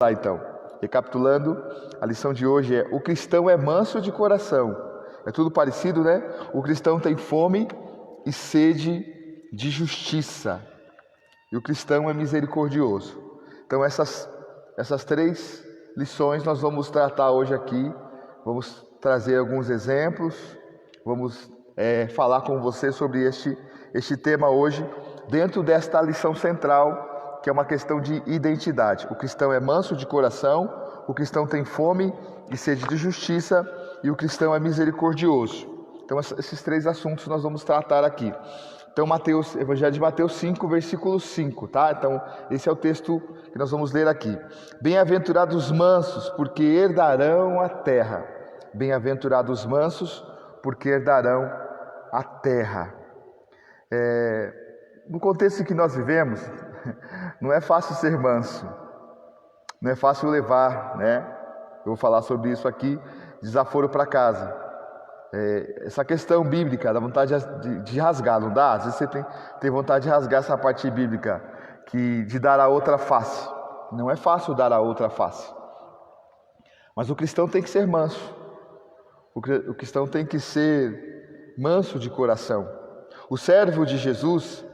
Tá, então, recapitulando, a lição de hoje é: o cristão é manso de coração. É tudo parecido, né? O cristão tem fome e sede de justiça. E o cristão é misericordioso. Então essas três lições nós vamos tratar hoje aqui. Vamos trazer alguns exemplos. Vamos falar com você sobre este tema hoje, dentro desta lição central, que é uma questão de identidade. O cristão é manso de coração, o cristão tem fome e sede de justiça, e o cristão é misericordioso. Então esses três assuntos nós vamos tratar aqui. Então Evangelho de Mateus 5, versículo 5, tá? Então esse é o texto que nós vamos ler aqui. Bem-aventurados os mansos, porque herdarão a terra. Bem-aventurados os mansos, porque herdarão a terra. No contexto em que nós vivemos, não é fácil ser manso, não é fácil levar, né? Eu vou falar sobre isso aqui, desaforo para casa. Essa questão bíblica, dá vontade de rasgar, não dá? Às vezes você tem vontade de rasgar essa parte bíblica, de dar a outra face. Não é fácil dar a outra face. Mas o cristão tem que ser manso. O cristão tem que ser manso de coração. O servo de Jesus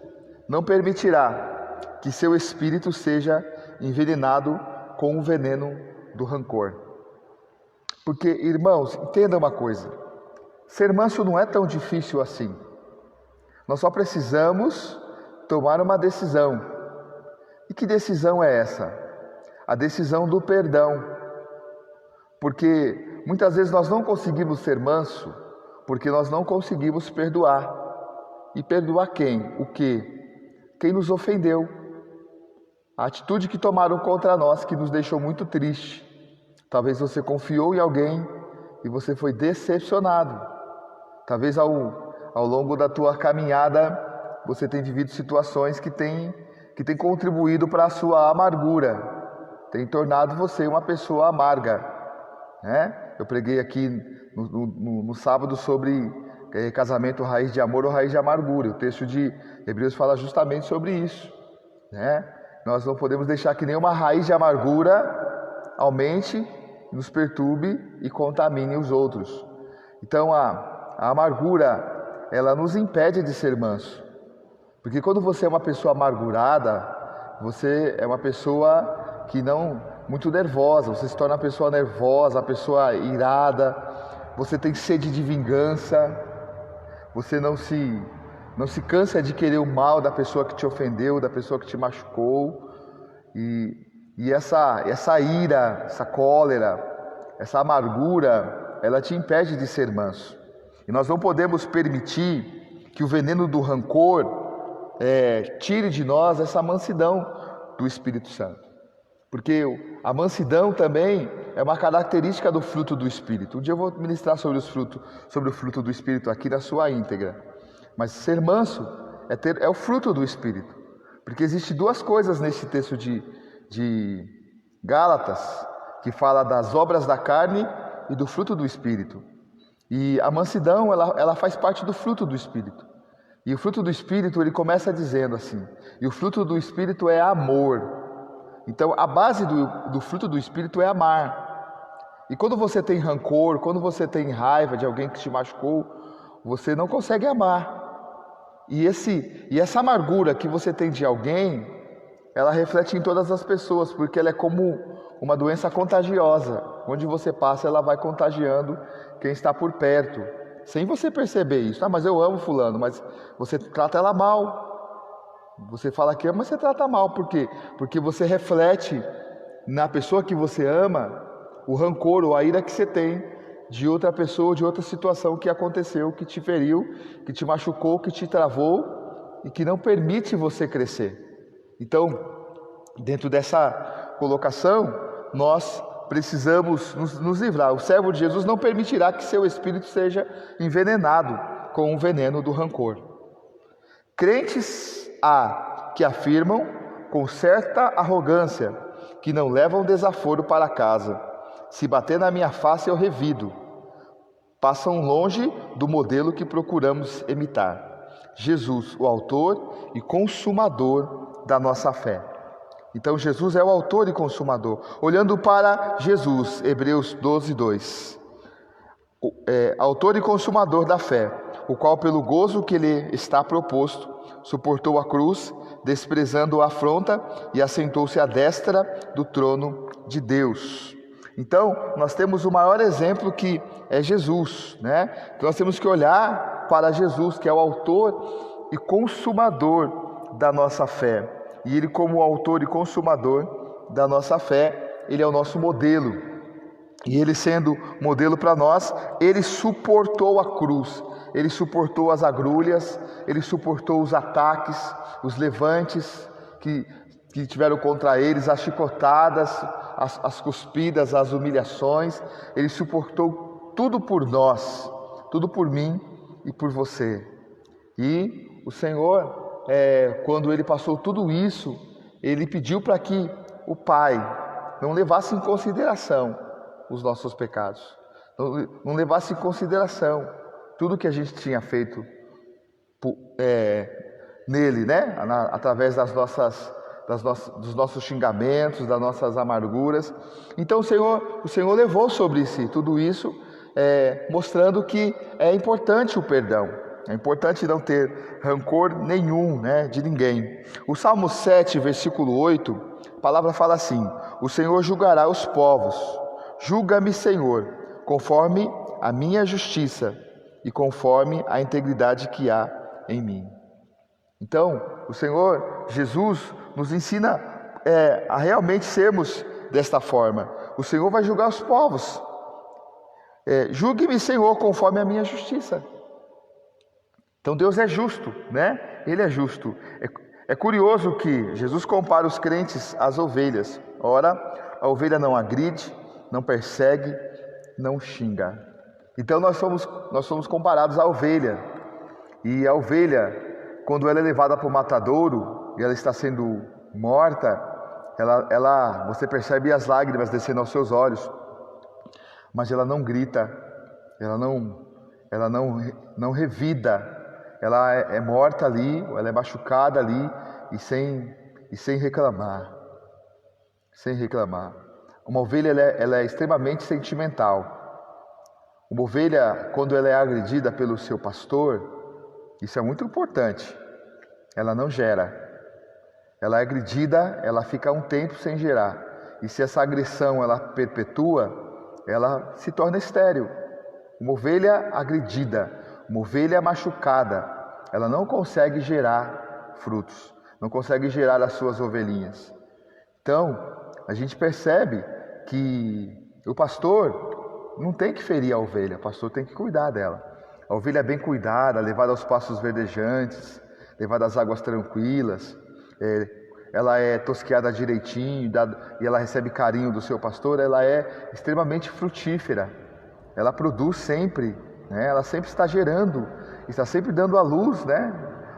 não permitirá que seu espírito seja envenenado com o veneno do rancor. Porque, irmãos, entenda uma coisa: ser manso não é tão difícil assim. Nós só precisamos tomar uma decisão. E que decisão é essa? A decisão do perdão. Porque muitas vezes nós não conseguimos ser manso porque nós não conseguimos perdoar. E perdoar quem? O quê? Quem nos ofendeu. A atitude que tomaram contra nós, que nos deixou muito triste. Talvez você confiou em alguém e você foi decepcionado. Talvez ao longo da tua caminhada você tenha vivido situações que têm contribuído para a sua amargura, tem tornado você uma pessoa amarga, né? Eu preguei aqui no sábado sobre casamento raiz de amor ou raiz de amargura. O texto de Hebreus fala justamente sobre isso, né? Nós não podemos deixar que nenhuma raiz de amargura aumente, nos perturbe e contamine os outros. Então a amargura, ela nos impede de ser manso. Porque quando você é uma pessoa amargurada, você é uma pessoa que não muito nervosa, você se torna uma pessoa nervosa, uma pessoa irada, você tem sede de vingança, você não se cansa de querer o mal da pessoa que te ofendeu, da pessoa que te machucou. E essa ira, essa cólera, essa amargura, ela te impede de ser manso. E nós não podemos permitir que o veneno do rancor tire de nós essa mansidão do Espírito Santo. Porque a mansidão também é uma característica do fruto do Espírito. Um dia eu vou ministrar sobre o fruto do Espírito aqui na sua íntegra. Mas ser manso é o fruto do Espírito. Porque existem duas coisas nesse texto de Gálatas, que fala das obras da carne e do fruto do Espírito. E a mansidão, ela faz parte do fruto do Espírito. E o fruto do Espírito, ele começa dizendo assim: e o fruto do Espírito é amor. Então, a base do fruto do Espírito é amar. E quando você tem rancor, quando você tem raiva de alguém que te machucou, você não consegue amar. E essa amargura que você tem de alguém, ela reflete em todas as pessoas, porque ela é como uma doença contagiosa. Onde você passa, ela vai contagiando quem está por perto, sem você perceber isso. Ah, mas eu amo fulano, mas você trata ela mal. Você fala que ama, mas você trata mal. Por quê? Porque você reflete na pessoa que você ama o rancor ou a ira que você tem de outra pessoa, de outra situação que aconteceu, que te feriu, que te machucou, que te travou e que não permite você crescer. Então, dentro dessa colocação, nós precisamos nos livrar. O servo de Jesus não permitirá que seu espírito seja envenenado com o veneno do rancor. Crentes há que afirmam com certa arrogância que não levam desaforo para casa. Se bater na minha face, eu revido. Passam longe do modelo que procuramos imitar. Jesus, o autor e consumador da nossa fé. Então Jesus é o autor e consumador. Olhando para Jesus, Hebreus 12, 2. Autor e consumador da fé, o qual pelo gozo que lhe está proposto, suportou a cruz, desprezando a afronta e assentou-se à destra do trono de Deus. Então, nós temos o maior exemplo que é Jesus, né? Então, nós temos que olhar para Jesus, que é o autor e consumador da nossa fé. E Ele, como autor e consumador da nossa fé, Ele é o nosso modelo. E Ele, sendo modelo para nós, Ele suportou a cruz, Ele suportou as agrulhas, Ele suportou os ataques, os levantes que tiveram contra eles, as chicotadas, as cuspidas, as humilhações. Ele suportou tudo por nós, tudo por mim e por você. E o Senhor, quando Ele passou tudo isso, Ele pediu para que o Pai não levasse em consideração os nossos pecados, não levasse em consideração tudo que a gente tinha feito nele, né? Através dos nossos xingamentos, das nossas amarguras. Então o Senhor levou sobre si tudo isso, mostrando que é importante o perdão, é importante não ter rancor nenhum, né, de ninguém. O Salmo 7, versículo 8, a palavra fala assim: o Senhor julgará os povos. Julga-me, Senhor, conforme a minha justiça e conforme a integridade que há em mim. Então, o Senhor Jesus nos ensina a realmente sermos desta forma. O Senhor vai julgar os povos. Julgue-me, Senhor, conforme a minha justiça. Então Deus é justo, né? Ele é justo. É curioso que Jesus compara os crentes às ovelhas. Ora, a ovelha não agride, não persegue, não xinga. Então nós somos comparados à ovelha. E a ovelha, quando ela é levada para o matadouro e ela está sendo morta, você percebe as lágrimas descendo aos seus olhos, mas ela não grita, ela não revida, ela é morta ali, ela é machucada ali e sem reclamar, Uma ovelha ela é extremamente sentimental. Uma ovelha, quando ela é agredida pelo seu pastor, isso é muito importante, ela não gera. Ela é agredida, ela fica um tempo sem gerar. E se essa agressão ela perpetua, ela se torna estéril. Uma ovelha agredida, uma ovelha machucada, ela não consegue gerar frutos, não consegue gerar as suas ovelhinhas. Então, a gente percebe que o pastor não tem que ferir a ovelha, o pastor tem que cuidar dela. A ovelha é bem cuidada, levada aos pastos verdejantes, levada às águas tranquilas, ela é tosqueada direitinho e ela recebe carinho do seu pastor, ela é extremamente frutífera, ela produz sempre, né? Ela sempre está gerando, está sempre dando à luz, né?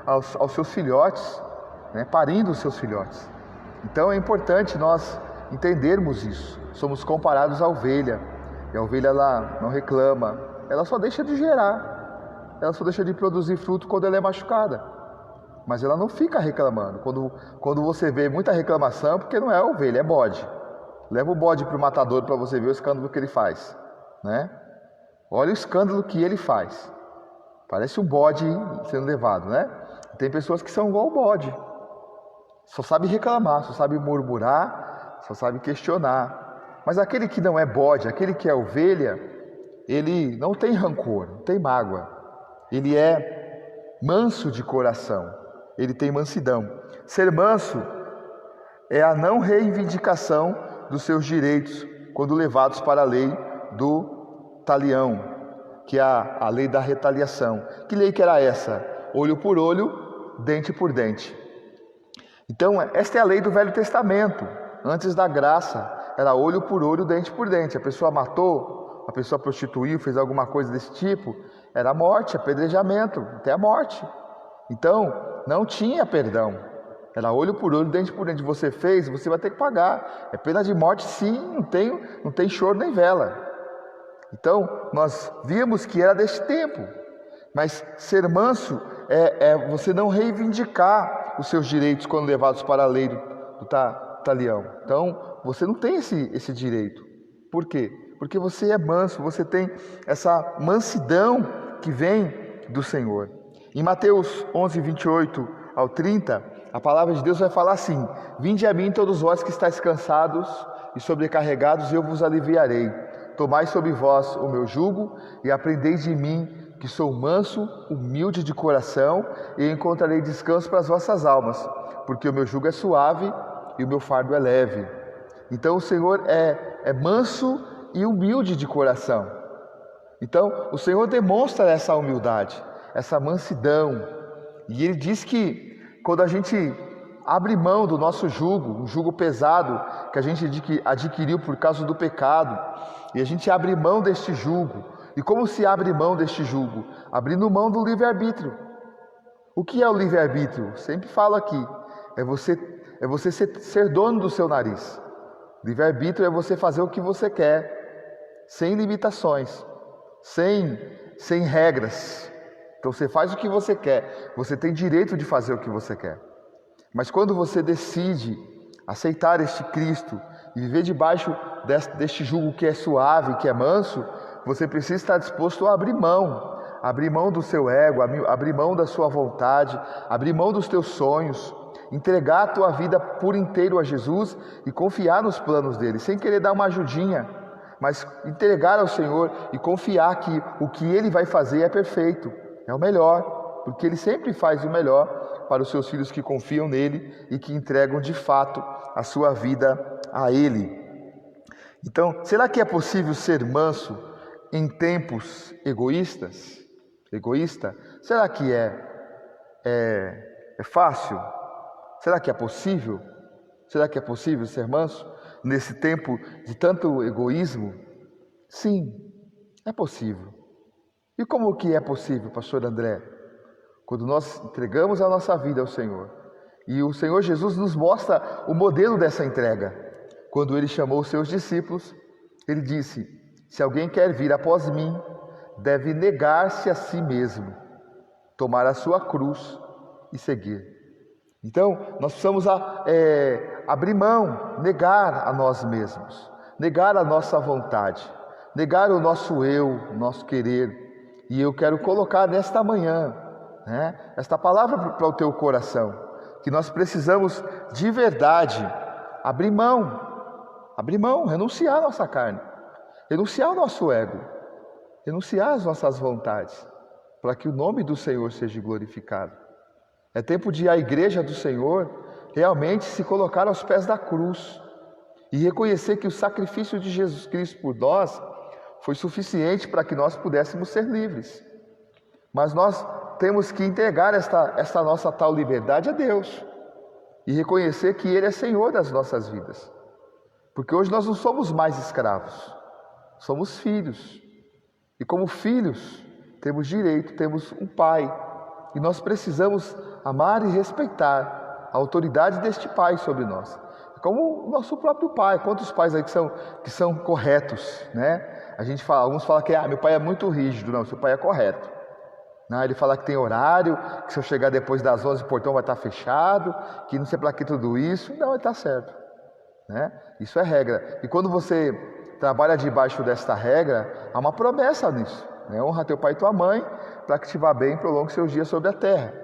aos seus filhotes, né? Parindo os seus filhotes. Então é importante nós entendermos isso. Somos comparados à ovelha, e a ovelha ela não reclama, ela só deixa de gerar, ela só deixa de produzir fruto quando ela é machucada. Mas ela não fica reclamando. Quando você vê muita reclamação, porque não é ovelha, é bode. Leva o bode para o matador para você ver o escândalo que ele faz, né? Olha o escândalo que ele faz. Parece um bode sendo levado, né? Tem pessoas que são igual ao bode. Só sabe reclamar, só sabe murmurar, só sabe questionar. Mas aquele que não é bode, aquele que é ovelha, ele não tem rancor, não tem mágoa. Ele é manso de coração. Ele tem mansidão. Ser manso é a não reivindicação dos seus direitos quando levados para a lei do talião, que é a lei da retaliação. Que lei que era essa? Olho por olho, dente por dente. Então, esta é a lei do Velho Testamento. Antes da graça, era olho por olho, dente por dente. A pessoa matou, a pessoa prostituiu, fez alguma coisa desse tipo, era morte, apedrejamento, até a morte. Então, não tinha perdão. Era olho por olho, dente por dente. Você fez, você vai ter que pagar. É pena de morte, sim, não tem choro nem vela. Então, nós vimos que era deste tempo. Mas ser manso é você não reivindicar os seus direitos quando levados para a lei talião. Então, você não tem esse direito. Por quê? Porque você é manso, você tem essa mansidão que vem do Senhor. Em Mateus 11, 28 ao 30, a palavra de Deus vai falar assim: Vinde a mim todos vós que estáis cansados e sobrecarregados, e eu vos aliviarei. Tomai sobre vós o meu jugo e aprendei de mim, que sou manso, humilde de coração, e encontrarei descanso para as vossas almas, porque o meu jugo é suave e o meu fardo é leve. Então o Senhor é manso e humilde de coração. Então o Senhor demonstra essa humildade, essa mansidão. E Ele diz que quando a gente abre mão do nosso jugo, um jugo pesado que a gente adquiriu por causa do pecado, e a gente abre mão deste jugo. E como se abre mão deste jugo? Abrindo mão do livre-arbítrio. O que é o livre-arbítrio? Sempre falo aqui, é você ser dono do seu nariz. Livre-arbítrio é você fazer o que você quer, sem limitações, sem regras. Então você faz o que você quer, você tem direito de fazer o que você quer. Mas quando você decide aceitar este Cristo e viver debaixo deste jugo que é suave, que é manso, você precisa estar disposto a abrir mão do seu ego, abrir mão da sua vontade, abrir mão dos teus sonhos, entregar a tua vida por inteiro a Jesus e confiar nos planos dele, sem querer dar uma ajudinha, mas entregar ao Senhor e confiar que o que Ele vai fazer é perfeito, é o melhor, porque Ele sempre faz o melhor para os seus filhos que confiam nele e que entregam de fato a sua vida a Ele. Então, será que é possível ser manso em tempos egoístas? Egoísta? Será que é fácil? Será que é possível? Será que é possível ser manso nesse tempo de tanto egoísmo? Sim, é possível. E como que é possível, pastor André? Quando nós entregamos a nossa vida ao Senhor. E o Senhor Jesus nos mostra o modelo dessa entrega. Quando Ele chamou os seus discípulos, Ele disse: se alguém quer vir após mim, deve negar-se a si mesmo, tomar a sua cruz e seguir. Então, nós precisamos abrir mão, negar a nós mesmos, negar a nossa vontade, negar o nosso eu, o nosso querer. E eu quero colocar nesta manhã, esta palavra para o teu coração, que nós precisamos de verdade abrir mão, renunciar à nossa carne, renunciar ao nosso ego, renunciar às nossas vontades, para que o nome do Senhor seja glorificado. É tempo de a igreja do Senhor realmente se colocar aos pés da cruz e reconhecer que o sacrifício de Jesus Cristo por nós foi suficiente para que nós pudéssemos ser livres. Mas nós temos que entregar esta nossa tal liberdade a Deus e reconhecer que Ele é Senhor das nossas vidas. Porque hoje nós não somos mais escravos, somos filhos. E como filhos, temos direito, temos um pai. E nós precisamos amar e respeitar a autoridade deste pai sobre nós. Como o nosso próprio pai. Quantos pais aí que são corretos, A gente fala, alguns falam que meu pai é muito rígido. Não, seu pai é correto. Ele fala que tem horário, que se eu chegar depois das 11 o portão vai estar fechado, que não sei para que tudo isso. Não, ele está certo. Isso é regra. E quando você trabalha debaixo desta regra, há uma promessa nisso. Honra teu pai e tua mãe, para que te vá bem e prolongue seus dias sobre a terra.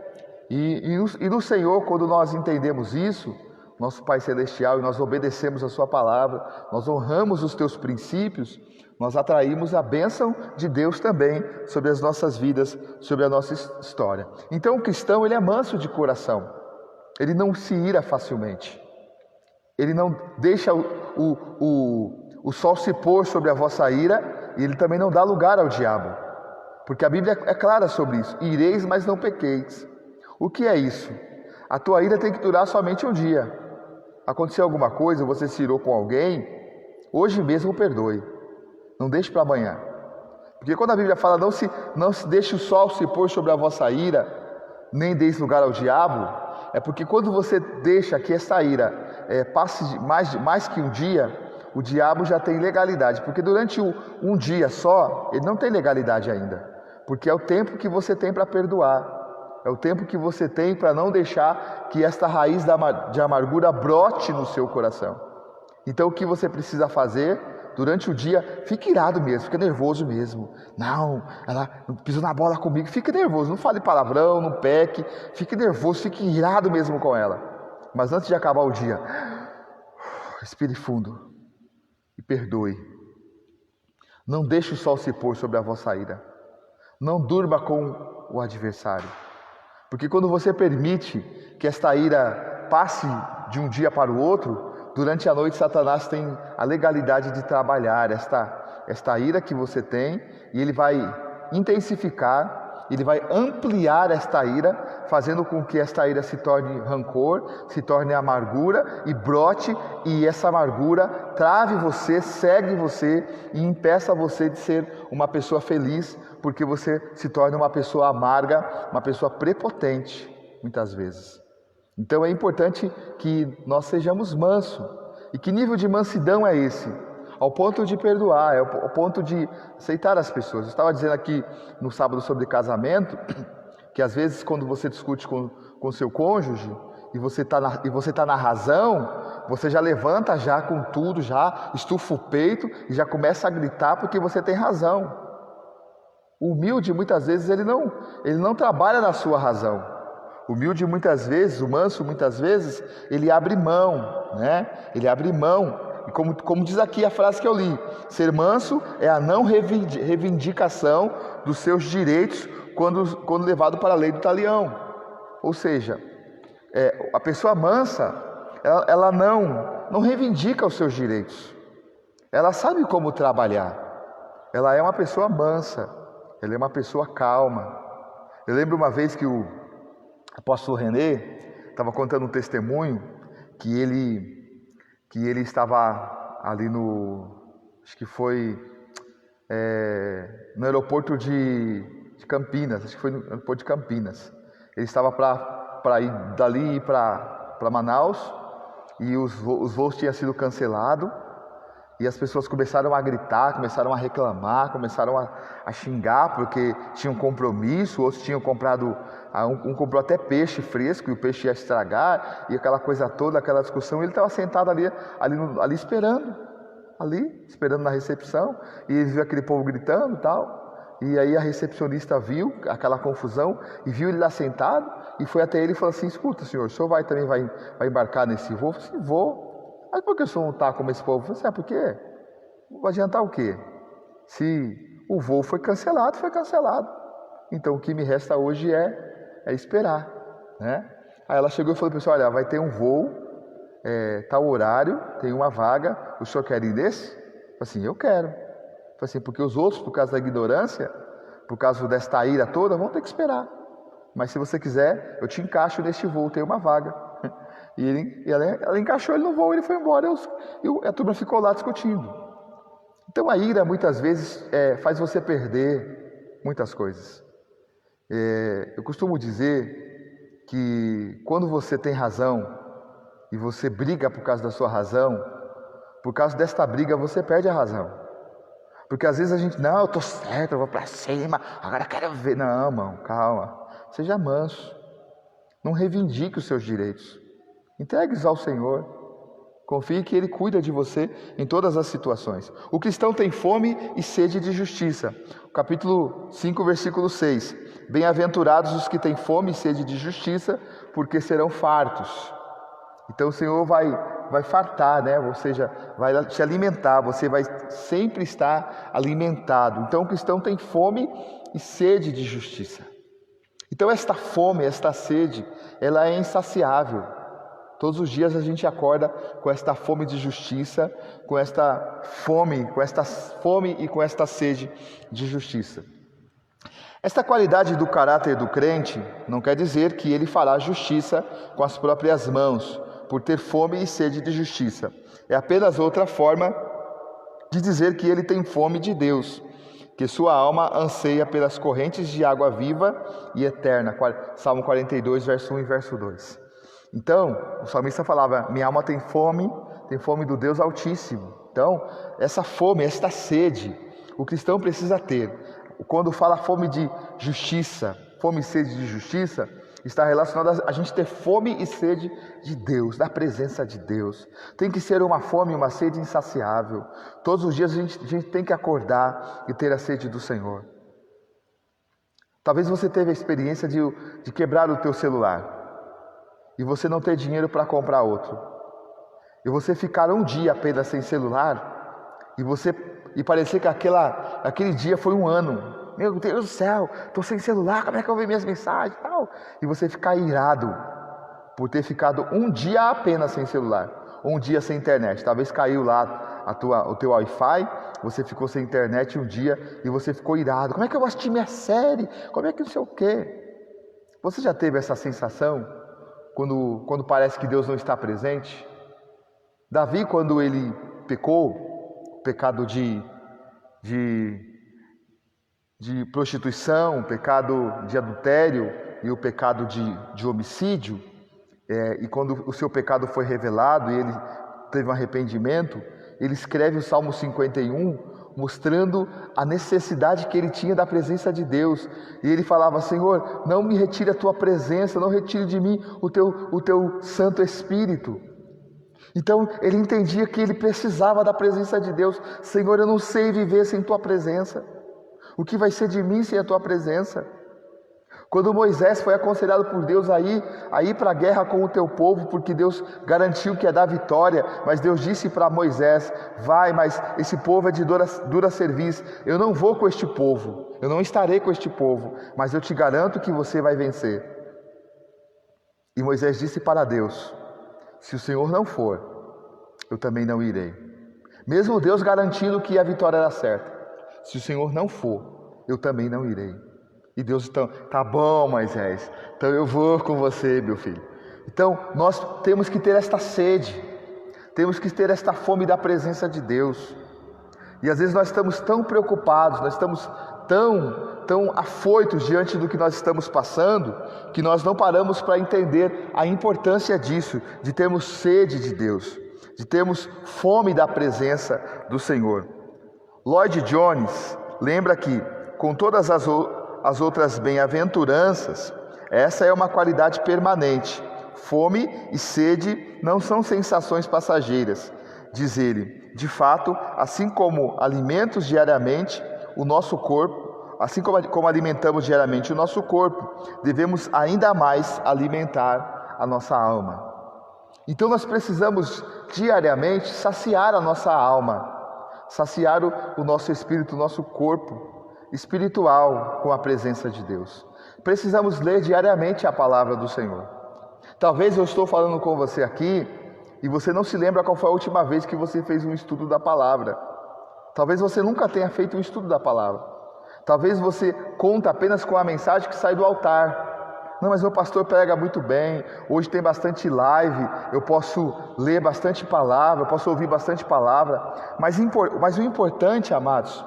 E no Senhor, quando nós entendemos isso, nosso Pai Celestial, e nós obedecemos a sua palavra, nós honramos os teus princípios, nós atraímos a bênção de Deus também sobre as nossas vidas, sobre a nossa história. Então o cristão, ele é manso de coração, ele não se ira facilmente, ele não deixa o sol se pôr sobre a vossa ira, e ele também não dá lugar ao diabo, porque a Bíblia é clara sobre isso: ireis, mas não pequeis. O que é isso? A tua ira tem que durar somente um dia. Aconteceu alguma coisa, você se irou com alguém, hoje mesmo perdoe, não deixe para amanhã. Porque quando a Bíblia fala não se deixe o sol se pôr sobre a vossa ira, nem deis lugar ao diabo, é porque quando você deixa que essa ira passe mais que um dia, o diabo já tem legalidade. Porque durante um dia só, ele não tem legalidade ainda, porque é o tempo que você tem para perdoar. É o tempo que você tem para não deixar que esta raiz de amargura brote no seu coração. Então o que você precisa fazer durante o dia? Fique irado mesmo, fique nervoso mesmo. Não, ela não pisou na bola comigo. Fique nervoso, não fale palavrão, não peque. Fique nervoso, fique irado mesmo com ela. Mas antes de acabar o dia, respire fundo e perdoe. Não deixe o sol se pôr sobre a vossa ira. Não durma com o adversário. Porque quando você permite que esta ira passe de um dia para o outro, durante a noite Satanás tem a legalidade de trabalhar esta ira que você tem, e ele vai intensificar, ele vai ampliar esta ira, fazendo com que esta ira se torne rancor, se torne amargura e brote, e essa amargura trave você, cegue você e impeça você de ser uma pessoa feliz, porque você se torna uma pessoa amarga, uma pessoa prepotente, muitas vezes. Então é importante que nós sejamos mansos. E que nível de mansidão é esse? Ao ponto de perdoar, ao ponto de aceitar as pessoas. Eu estava dizendo aqui no sábado sobre casamento, que às vezes quando você discute com seu cônjuge, e você está na razão, você já levanta já com tudo, já estufa o peito e já começa a gritar porque você tem razão. O humilde, muitas vezes, ele não trabalha na sua razão. O humilde, muitas vezes, o manso, muitas vezes, ele abre mão, né? Ele abre mão. E como diz aqui a frase que eu li, ser manso é a não reivindicação dos seus direitos quando levado para a lei do talião. Ou seja, a pessoa mansa, ela não reivindica os seus direitos. Ela sabe como trabalhar. Ela é uma pessoa mansa. Ela é uma pessoa calma. Eu lembro uma vez que o apóstolo René estava contando um testemunho que ele estava ali acho que foi no aeroporto de Campinas, acho que foi no aeroporto de Campinas. Ele estava para ir dali para Manaus, e os voos tinham sido cancelados. E as pessoas começaram a gritar, começaram a reclamar, começaram a xingar porque tinham compromisso, outros tinham comprado, um comprou até peixe fresco e o peixe ia estragar, e aquela coisa toda, aquela discussão. Ele estava sentado ali esperando na recepção, e ele viu aquele povo gritando e tal, e aí a recepcionista viu aquela confusão e viu ele lá sentado e foi até ele e falou assim: escuta, senhor, o senhor vai embarcar nesse voo? Eu falei assim: vou. Mas por que o senhor não está como esse povo? Eu falei assim: por quê? Vai adiantar o quê? Se o voo foi cancelado, foi cancelado. Então o que me resta hoje é esperar, né? Aí ela chegou e falou: pessoal, olha, vai ter um voo, tal horário, tem uma vaga, o senhor quer ir nesse? Eu falei assim: eu quero. Eu falei assim: porque os outros, por causa da ignorância, por causa desta ira toda, vão ter que esperar. Mas se você quiser, eu te encaixo neste voo, tem uma vaga. E ela encaixou ele no voo, ele foi embora, e a turma ficou lá discutindo. Então a ira muitas vezes faz você perder muitas coisas. Eu costumo dizer que quando você tem razão e você briga por causa da sua razão, por causa desta briga você perde a razão. Porque às vezes a gente, não, eu estou certo, eu vou para cima, agora eu quero ver. Não, irmão, calma, seja manso, não reivindique os seus direitos. Entregue-os ao Senhor. Confie que Ele cuida de você em todas as situações. O cristão tem fome e sede de justiça. Capítulo 5, versículo 6. Bem-aventurados os que têm fome e sede de justiça, porque serão fartos. Então o Senhor vai fartar, né? Ou seja, vai te alimentar. Você vai sempre estar alimentado. Então o cristão tem fome e sede de justiça. Então esta fome, esta sede, ela é insaciável. Todos os dias a gente acorda com esta fome de justiça, com esta fome e com esta sede de justiça. Esta qualidade do caráter do crente não quer dizer que ele fará justiça com as próprias mãos, por ter fome e sede de justiça. É apenas outra forma de dizer que ele tem fome de Deus, que sua alma anseia pelas correntes de água viva e eterna. Salmo 42, verso 1 e verso 2. Então, o salmista falava: minha alma tem fome do Deus Altíssimo. Então, essa fome, esta sede, o cristão precisa ter. Quando fala fome de justiça, fome e sede de justiça, está relacionado a gente ter fome e sede de Deus, da presença de Deus. Tem que ser uma fome e uma sede insaciável. Todos os dias a gente tem que acordar e ter a sede do Senhor. Talvez você teve a experiência de quebrar o teu celular e você não ter dinheiro para comprar outro. E você ficar um dia apenas sem celular e parecer que aquele dia foi um ano. Meu Deus do céu, estou sem celular, como é que eu vejo minhas mensagens e tal? E você ficar irado por ter ficado um dia apenas sem celular, um dia sem internet. Talvez caiu lá o teu Wi-Fi, você ficou sem internet um dia e você ficou irado. Como é que eu vou assistir minha série? Como é que não sei o quê? Você já teve essa sensação quando parece que Deus não está presente? Davi, quando ele pecou, pecado de prostituição, o pecado de adultério e o pecado de homicídio, e quando o seu pecado foi revelado e ele teve um arrependimento, ele escreve o Salmo 51, mostrando a necessidade que ele tinha da presença de Deus. E ele falava: Senhor, não me retire a tua presença, não retire de mim o teu Santo Espírito. Então ele entendia que ele precisava da presença de Deus. Senhor, eu não sei viver sem tua presença. O que vai ser de mim sem a tua presença? Quando Moisés foi aconselhado por Deus a ir para a guerra com o teu povo, porque Deus garantiu que ia dar vitória, mas Deus disse para Moisés: vai, mas esse povo é de dura serviço, eu não vou com este povo, eu não estarei com este povo, mas eu te garanto que você vai vencer. E Moisés disse para Deus: se o Senhor não for, eu também não irei. Mesmo Deus garantindo que a vitória era certa. Se o Senhor não for, eu também não irei. E Deus, então, tá bom, Moisés, então eu vou com você, meu filho. Então, nós temos que ter esta sede, temos que ter esta fome da presença de Deus. E às vezes nós estamos tão preocupados, nós estamos tão afoitos diante do que nós estamos passando, que nós não paramos para entender a importância disso, de termos sede de Deus, de termos fome da presença do Senhor. Lloyd Jones lembra que, com todas as outras bem-aventuranças, essa é uma qualidade permanente. Fome e sede não são sensações passageiras. Diz ele: de fato, assim como alimentos diariamente o nosso corpo, assim como alimentamos diariamente o nosso corpo, devemos ainda mais alimentar a nossa alma. Então nós precisamos diariamente saciar a nossa alma, saciar o nosso espírito, o nosso corpo espiritual com a presença de Deus. Precisamos ler diariamente a palavra do Senhor. Talvez eu estou falando com você aqui e você não se lembra qual foi a última vez que você fez um estudo da palavra. Talvez você nunca tenha feito um estudo da palavra. Talvez você conta apenas com a mensagem que sai do altar. Não, mas meu pastor prega muito bem, hoje tem bastante live, eu posso ler bastante palavra, eu posso ouvir bastante palavra. Mas o importante, amados,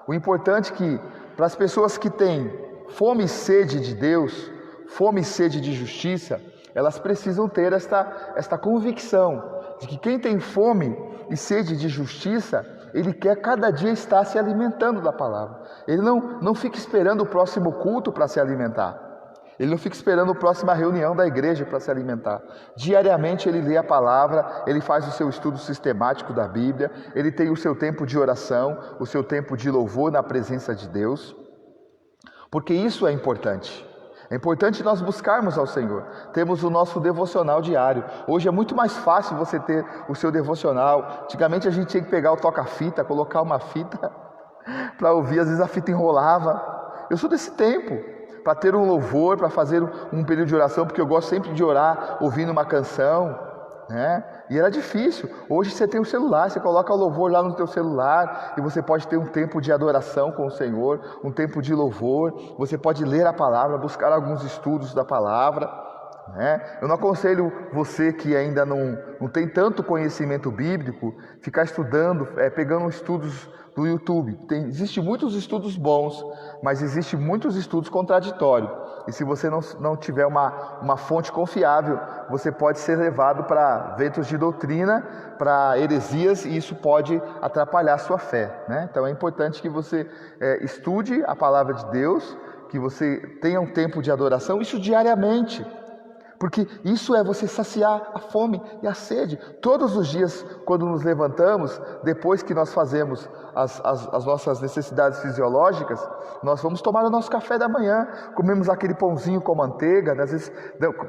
o importante é que para as pessoas que têm fome e sede de Deus, fome e sede de justiça, elas precisam ter esta convicção de que quem tem fome e sede de justiça, ele quer cada dia estar se alimentando da palavra. Ele não fica esperando o próximo culto para se alimentar. Ele não fica esperando a próxima reunião da igreja para se alimentar. Diariamente ele lê a palavra, ele faz o seu estudo sistemático da Bíblia, ele tem o seu tempo de oração, o seu tempo de louvor na presença de Deus, porque isso é importante. É importante nós buscarmos ao Senhor. Temos o nosso devocional diário. Hoje é muito mais fácil você ter o seu devocional. Antigamente a gente tinha que pegar o toca-fita, colocar uma fita para ouvir, às vezes a fita enrolava. Eu sou desse tempo, para ter um louvor, para fazer um período de oração, porque eu gosto sempre de orar ouvindo uma canção, né? E era difícil. Hoje você tem o celular, você coloca o louvor lá no teu celular e você pode ter um tempo de adoração com o Senhor, um tempo de louvor. Você pode ler a palavra, buscar alguns estudos da palavra, né? Eu não aconselho você que ainda não tem tanto conhecimento bíblico ficar estudando, pegando estudos do YouTube. Existem muitos estudos bons, mas existem muitos estudos contraditórios. E se você não tiver uma fonte confiável, você pode ser levado para ventos de doutrina, para heresias, e isso pode atrapalhar a sua fé, né? Então é importante que você estude a palavra de Deus, que você tenha um tempo de adoração, isso diariamente. Porque isso é você saciar a fome e a sede. Todos os dias, quando nos levantamos, depois que nós fazemos as nossas necessidades fisiológicas, nós vamos tomar o nosso café da manhã, comemos aquele pãozinho com manteiga, né? Às vezes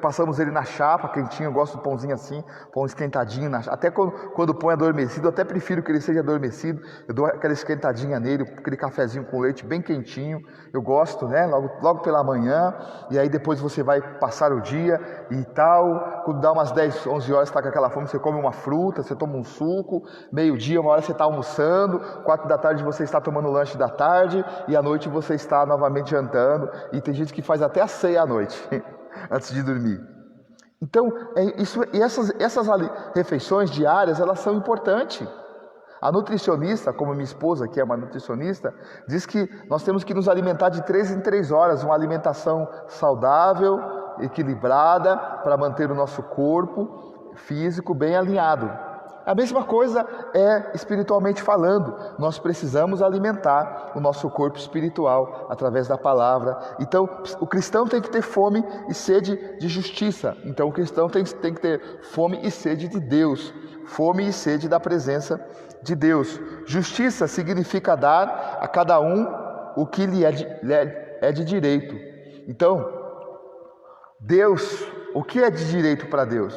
passamos ele na chapa, quentinho, eu gosto do pãozinho assim, pão esquentadinho, até quando o pão é adormecido, eu até prefiro que ele seja adormecido, eu dou aquela esquentadinha nele, aquele cafezinho com leite bem quentinho, eu gosto, né? Logo pela manhã, e aí depois você vai passar o dia e tal, quando dá umas 10, 11 horas, você está com aquela fome, você come uma fruta, você toma um suco, meio-dia, uma hora você está almoçando, 4 da tarde você está tomando o lanche da tarde, e à noite você está novamente jantando, e tem gente que faz até a ceia à noite, antes de dormir. Então, essas refeições diárias, elas são importantes. A nutricionista, como minha esposa, que é uma nutricionista, diz que nós temos que nos alimentar de 3 em 3 horas, uma alimentação saudável, equilibrada, para manter o nosso corpo físico bem alinhado. A mesma coisa é espiritualmente falando, nós precisamos alimentar o nosso corpo espiritual através da palavra. Então, o cristão tem que ter fome e sede de justiça. Então, o cristão tem que ter fome e sede de Deus, fome e sede da presença de Deus. Justiça significa dar a cada um o que lhe é de direito. Então, Deus, o que é de direito para Deus?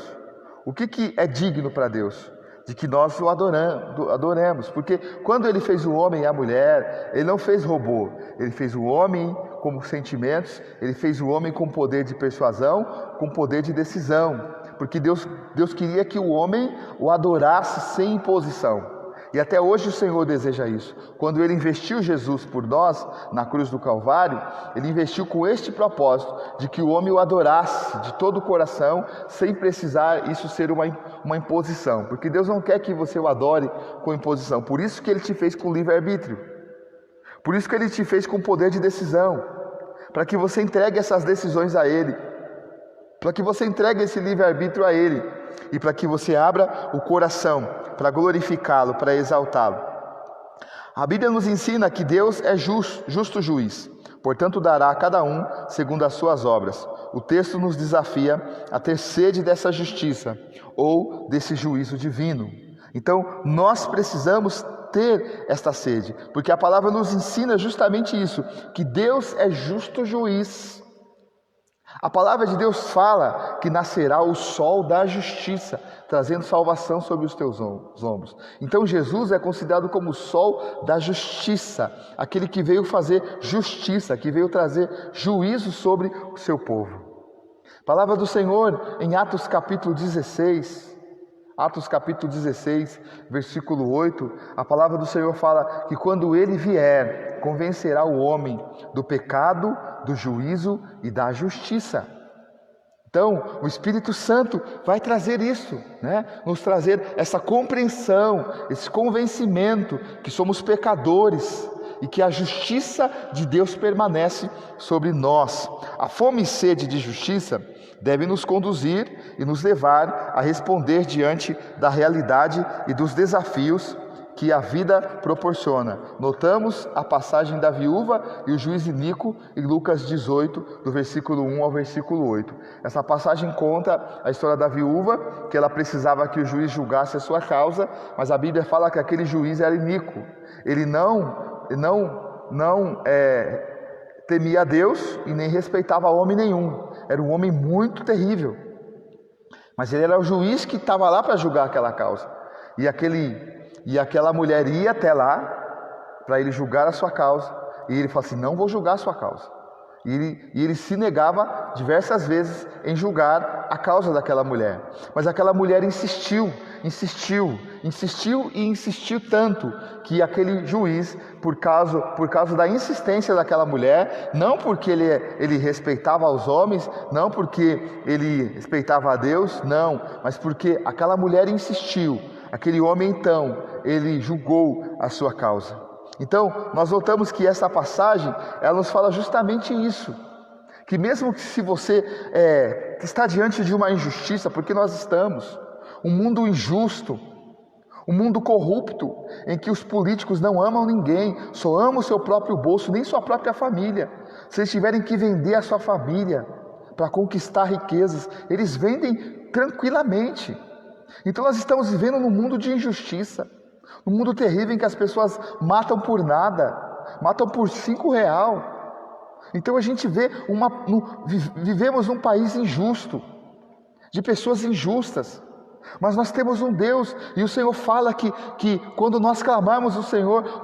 O que é digno para Deus? De que nós o adoremos, porque quando Ele fez o homem e a mulher, Ele não fez robô, Ele fez o homem com sentimentos, Ele fez o homem com poder de persuasão, com poder de decisão, porque Deus queria que o homem o adorasse sem imposição. E até hoje o Senhor deseja isso. Quando Ele investiu Jesus por nós, na cruz do Calvário, Ele investiu com este propósito, de que o homem o adorasse de todo o coração, sem precisar isso ser uma imposição. Porque Deus não quer que você o adore com imposição. Por isso que Ele te fez com livre-arbítrio. Por isso que Ele te fez com poder de decisão. Para que você entregue essas decisões a Ele. Para que você entregue esse livre-arbítrio a Ele. E para que você abra o coração para glorificá-lo, para exaltá-lo. A Bíblia nos ensina que Deus é justo juiz, portanto dará a cada um segundo as suas obras. O texto nos desafia a ter sede dessa justiça ou desse juízo divino. Então nós precisamos ter esta sede, porque a palavra nos ensina justamente isso, que Deus é justo juiz. A palavra de Deus fala que nascerá o sol da justiça, trazendo salvação sobre os teus ombros. Então Jesus é considerado como o sol da justiça, aquele que veio fazer justiça, que veio trazer juízo sobre o seu povo. Palavra do Senhor em Atos capítulo 16, versículo 8, a palavra do Senhor fala que quando Ele vier, convencerá o homem do pecado, do juízo e da justiça. Então, o Espírito Santo vai trazer isso, né? Nos trazer essa compreensão, esse convencimento que somos pecadores e que a justiça de Deus permanece sobre nós. A fome e sede de justiça deve nos conduzir e nos levar a responder diante da realidade e dos desafios que a vida proporciona. Notamos a passagem da viúva e o juiz iníquo em Lucas 18, do versículo 1 ao versículo 8. Essa passagem conta a história da viúva, que ela precisava que o juiz julgasse a sua causa, mas a Bíblia fala que aquele juiz era iníquo. Ele não temia a Deus e nem respeitava homem nenhum. Era um homem muito terrível. Mas ele era o juiz que estava lá para julgar aquela causa. E aquela mulher ia até lá para ele julgar a sua causa. E ele falou assim: não vou julgar a sua causa. E ele se negava diversas vezes em julgar a causa daquela mulher. Mas aquela mulher insistiu tanto que aquele juiz, por causa da insistência daquela mulher, não porque ele respeitava os homens, não porque ele respeitava a Deus, não, mas porque aquela mulher insistiu. Aquele homem então, ele julgou a sua causa. Então, nós notamos que essa passagem, ela nos fala justamente isso. Que mesmo que se você está diante de uma injustiça, porque nós estamos, um mundo injusto, Um mundo corrupto, em que os políticos não amam ninguém, só amam o seu próprio bolso, nem sua própria família. Se eles tiverem que vender a sua família para conquistar riquezas, eles vendem tranquilamente. Então nós estamos vivendo num mundo de injustiça, num mundo terrível em que as pessoas matam por nada, matam por R$5. Então a gente vê vivemos num país injusto, de pessoas injustas. Mas nós temos um Deus, e o Senhor fala que quando nós clamarmos o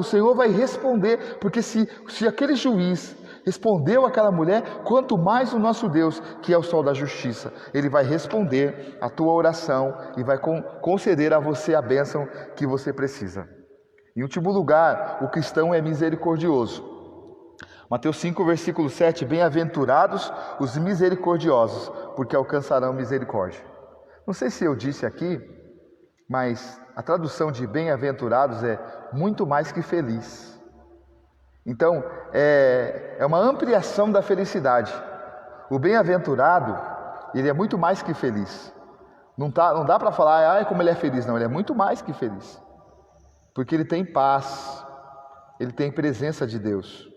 Senhor vai responder, porque se aquele juiz respondeu àquela mulher, quanto mais o nosso Deus, que é o sol da justiça, Ele vai responder a tua oração e vai conceder a você a bênção que você precisa. Em último lugar, o cristão é misericordioso. Mateus 5, versículo 7, bem-aventurados os misericordiosos, porque alcançarão misericórdia. Não sei se eu disse aqui, mas a tradução de bem-aventurados é muito mais que feliz. Então, é uma ampliação da felicidade. O bem-aventurado, ele é muito mais que feliz. Não dá para falar, como ele é feliz. Não, ele é muito mais que feliz. Porque ele tem paz, ele tem presença de Deus.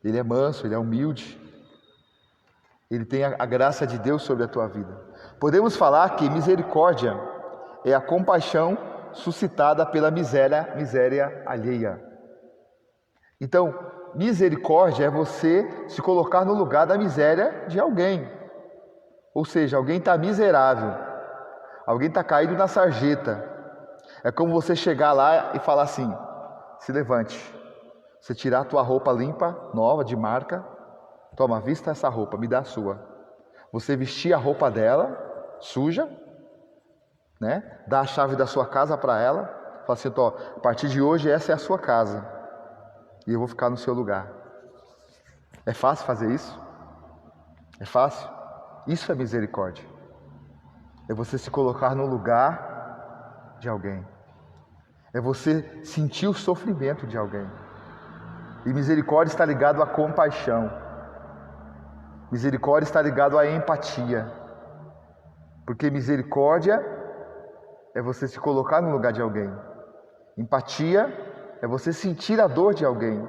Ele é manso, ele é humilde. Ele tem a graça de Deus sobre a tua vida. Podemos falar que misericórdia é a compaixão suscitada pela miséria alheia. Então, misericórdia é você se colocar no lugar da miséria de alguém. Ou seja, alguém está miserável, alguém está caído na sarjeta. É como você chegar lá e falar assim: se levante. Você tirar a tua roupa limpa, nova, de marca. Toma, vista essa roupa, me dá a sua. Você vestir a roupa dela, suja, né? Dá a chave da sua casa para ela. Fala assim: a partir de hoje essa é a sua casa. E eu vou ficar no seu lugar. É fácil fazer isso? É fácil? Isso é misericórdia. É você se colocar no lugar de alguém. É você sentir o sofrimento de alguém. E misericórdia está ligado à compaixão. Misericórdia está ligado à empatia. Porque misericórdia é você se colocar no lugar de alguém. Empatia é você sentir a dor de alguém.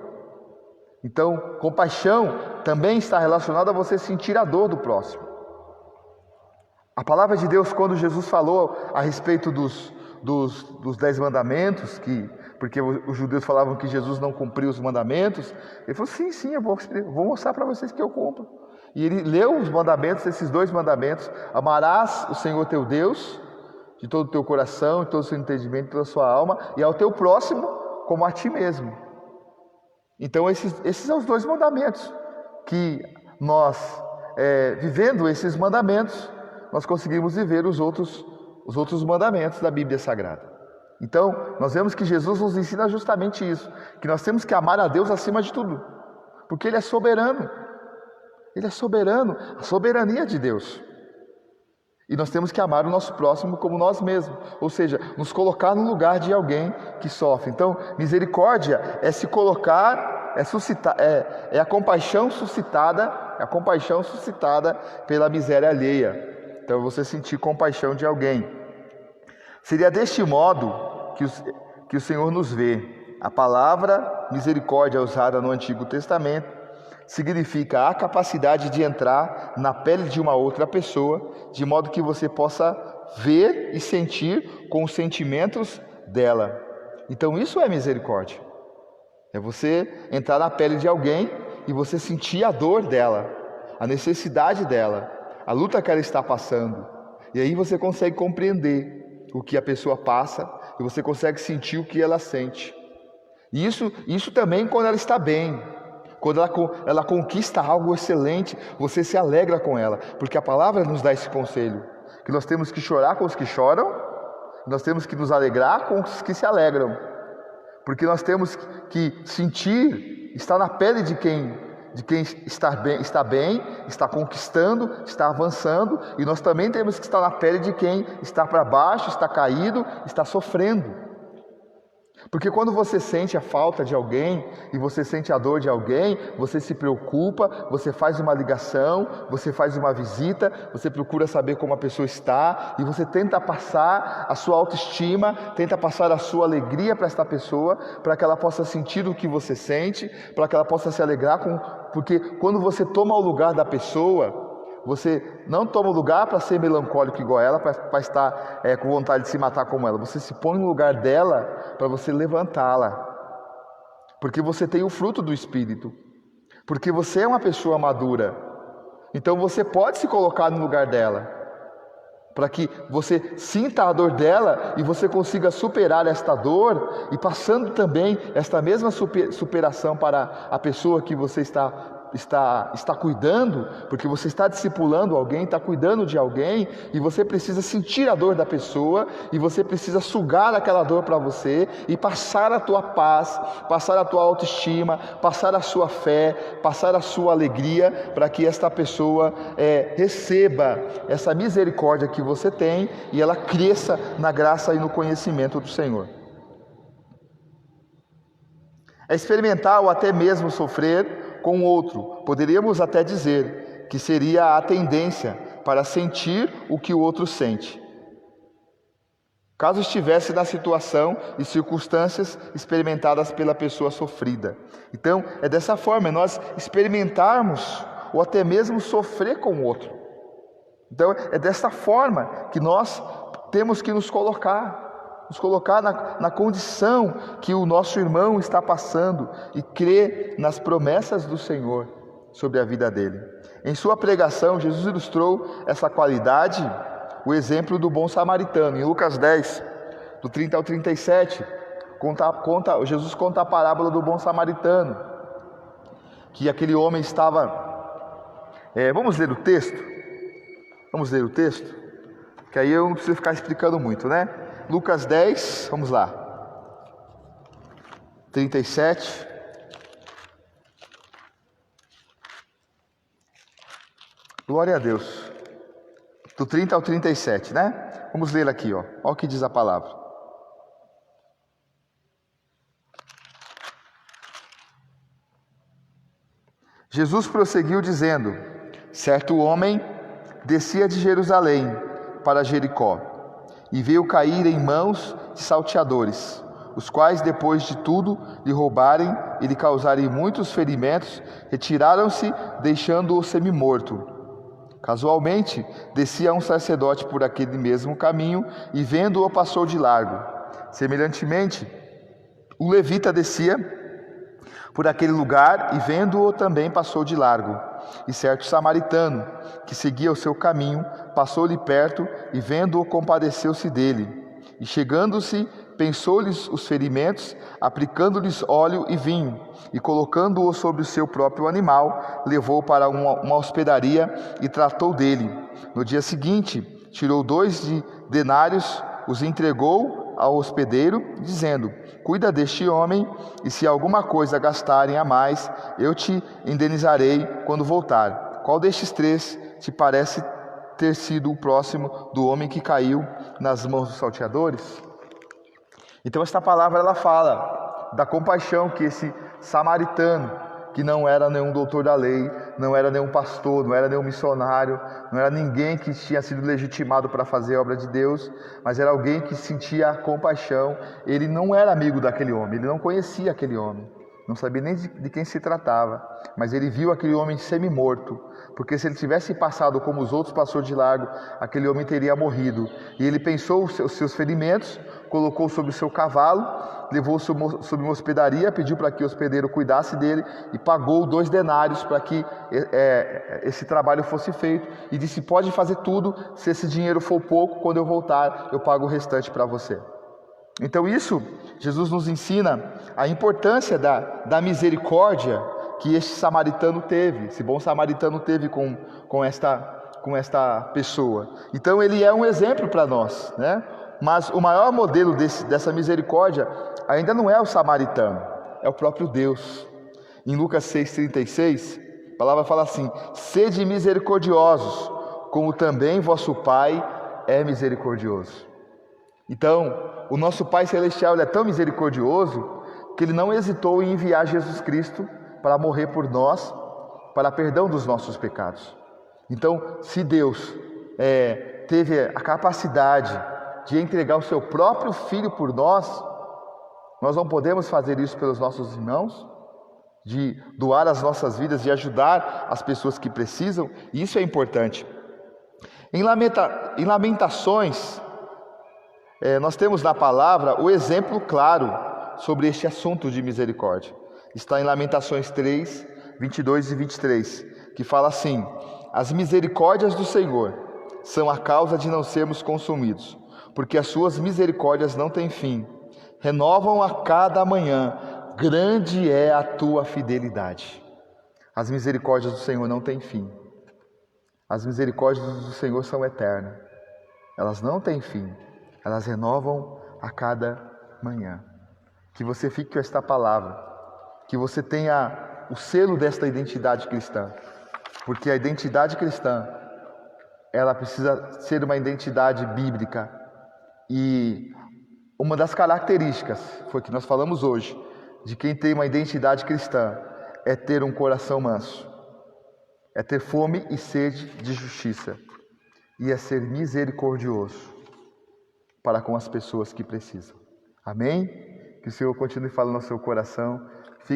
Então, compaixão também está relacionada a você sentir a dor do próximo. A palavra de Deus, quando Jesus falou a respeito dos 10 mandamentos, porque os judeus falavam que Jesus não cumpriu os mandamentos, ele falou: sim, eu vou mostrar para vocês que eu cumpro. E ele leu os mandamentos, esses 2 mandamentos: amarás o Senhor teu Deus de todo o teu coração, de todo o seu entendimento, de toda a sua alma, e ao teu próximo como a ti mesmo. Então esses são os 2 mandamentos que nós, vivendo esses mandamentos, nós conseguimos viver os outros mandamentos da Bíblia Sagrada. Então, nós vemos que Jesus nos ensina justamente isso, que nós temos que amar a Deus acima de tudo, porque Ele é soberano. Ele é soberano, a soberania de Deus. E nós temos que amar o nosso próximo como nós mesmos, ou seja, nos colocar no lugar de alguém que sofre. Então, misericórdia é se colocar, é a compaixão suscitada pela miséria alheia. Então, você sentir compaixão de alguém. Seria deste modo que o Senhor nos vê. A palavra misericórdia usada no Antigo Testamento significa a capacidade de entrar na pele de uma outra pessoa, de modo que você possa ver e sentir com os sentimentos dela. Então isso é misericórdia. É você entrar na pele de alguém e você sentir a dor dela, a necessidade dela, a luta que ela está passando. E aí você consegue compreender o que a pessoa passa e você consegue sentir o que ela sente. E isso também quando ela está bem. Quando ela conquista algo excelente, você se alegra com ela, porque a palavra nos dá esse conselho, que nós temos que chorar com os que choram, nós temos que nos alegrar com os que se alegram, porque nós temos que sentir, estar na pele de quem está bem, está conquistando, está avançando, e nós também temos que estar na pele de quem está para baixo, está caído, está sofrendo. Porque quando você sente a falta de alguém e você sente a dor de alguém, você se preocupa, você faz uma ligação, você faz uma visita, você procura saber como a pessoa está e você tenta passar a sua autoestima, tenta passar a sua alegria para esta pessoa, para que ela possa sentir o que você sente, para que ela possa se alegrar porque quando você toma o lugar da pessoa, você não toma o lugar para ser melancólico igual ela, para estar com vontade de se matar como ela. Você se põe no lugar dela para você levantá-la. Porque você tem o fruto do Espírito. Porque você é uma pessoa madura. Então você pode se colocar no lugar dela. Para que você sinta a dor dela e você consiga superar esta dor e passando também esta mesma superação para a pessoa que você está cuidando, porque você está discipulando alguém, está cuidando de alguém, e você precisa sentir a dor da pessoa, e você precisa sugar aquela dor para você, e passar a tua paz, passar a tua autoestima, passar a sua fé, passar a sua alegria, para que esta pessoa receba essa misericórdia que você tem, e ela cresça na graça e no conhecimento do Senhor. É experimentar ou até mesmo sofrer com o outro. Poderíamos até dizer que seria a tendência para sentir o que o outro sente, caso estivesse na situação e circunstâncias experimentadas pela pessoa sofrida. Então, é dessa forma, nós experimentarmos ou até mesmo sofrer com o outro. Então, é dessa forma que nós temos que nos colocar na condição que o nosso irmão está passando e crer nas promessas do Senhor sobre a vida dele. Em sua pregação, Jesus ilustrou essa qualidade, o exemplo do bom samaritano. Em Lucas 10, do 30 ao 37, Jesus conta a parábola do bom samaritano, que aquele homem estava... Vamos ler o texto? Vamos ler o texto? Que aí eu não preciso ficar explicando muito, né? Lucas 10, vamos lá, 37. Glória a Deus. Do 30 ao 37, né? Vamos ler aqui, ó. Olha o que diz a palavra. Jesus prosseguiu dizendo: certo homem descia de Jerusalém para Jericó, e veio cair em mãos de salteadores, os quais, depois de tudo lhe roubarem e lhe causarem muitos ferimentos, retiraram-se, deixando-o semi-morto. Casualmente, descia um sacerdote por aquele mesmo caminho, e vendo-o, passou de largo. Semelhantemente, um levita descia por aquele lugar, e vendo-o também passou de largo. E certo samaritano, que seguia o seu caminho, passou-lhe perto, e vendo-o, compadeceu-se dele. E chegando-se, pensou-lhes os ferimentos, aplicando-lhes óleo e vinho, e colocando-o sobre o seu próprio animal, levou-o para uma hospedaria e tratou dele. No dia seguinte, tirou 2 denários, os entregou ao hospedeiro, dizendo: cuida deste homem, e se alguma coisa gastarem a mais, eu te indenizarei quando voltar. Qual destes 3 te parece ter sido o próximo do homem que caiu nas mãos dos salteadores? Então esta palavra ela fala da compaixão que esse samaritano, que não era nenhum doutor da lei, não era nenhum pastor, não era nenhum missionário, não era ninguém que tinha sido legitimado para fazer a obra de Deus, mas era alguém que sentia compaixão. Ele não era amigo daquele homem, ele não conhecia aquele homem, não sabia nem de quem se tratava, mas ele viu aquele homem semi-morto, porque se ele tivesse passado como os outros passou de largo, aquele homem teria morrido. E ele pensou os seus ferimentos, colocou sobre o seu cavalo, levou-o sobre uma hospedaria, pediu para que o hospedeiro cuidasse dele e pagou 2 denários para que esse trabalho fosse feito, e disse: pode fazer tudo, se esse dinheiro for pouco, quando eu voltar eu pago o restante para você. Então isso, Jesus nos ensina a importância da misericórdia que este samaritano teve, esse bom samaritano teve com esta pessoa. Então ele é um exemplo para nós, né? Mas o maior modelo dessa misericórdia ainda não é o samaritano, é o próprio Deus. Em Lucas 6,36, a palavra fala assim: sede misericordiosos, como também vosso Pai é misericordioso. Então, o nosso Pai Celestial ele é tão misericordioso que Ele não hesitou em enviar Jesus Cristo para morrer por nós, para perdão dos nossos pecados. Então, se Deus teve a capacidade de entregar o seu próprio Filho por nós não podemos fazer isso pelos nossos irmãos? De doar as nossas vidas, de ajudar as pessoas que precisam? E isso é importante. Em Lamentações, nós temos na palavra o exemplo claro sobre este assunto de misericórdia. Está em Lamentações 3, 22 e 23, que fala assim: as misericórdias do Senhor são a causa de não sermos consumidos, porque as suas misericórdias não têm fim, renovam a cada manhã, grande é a tua fidelidade. As misericórdias do Senhor não têm fim. As misericórdias do Senhor são eternas. Elas não têm fim. Elas renovam a cada manhã. Que você fique com esta palavra. Que você tenha o selo desta identidade cristã. Porque a identidade cristã, ela precisa ser uma identidade bíblica. E uma das características, foi que nós falamos hoje, de quem tem uma identidade cristã, é ter um coração manso, é ter fome e sede de justiça, e é ser misericordioso para com as pessoas que precisam. Amém? Que o Senhor continue falando no seu coração.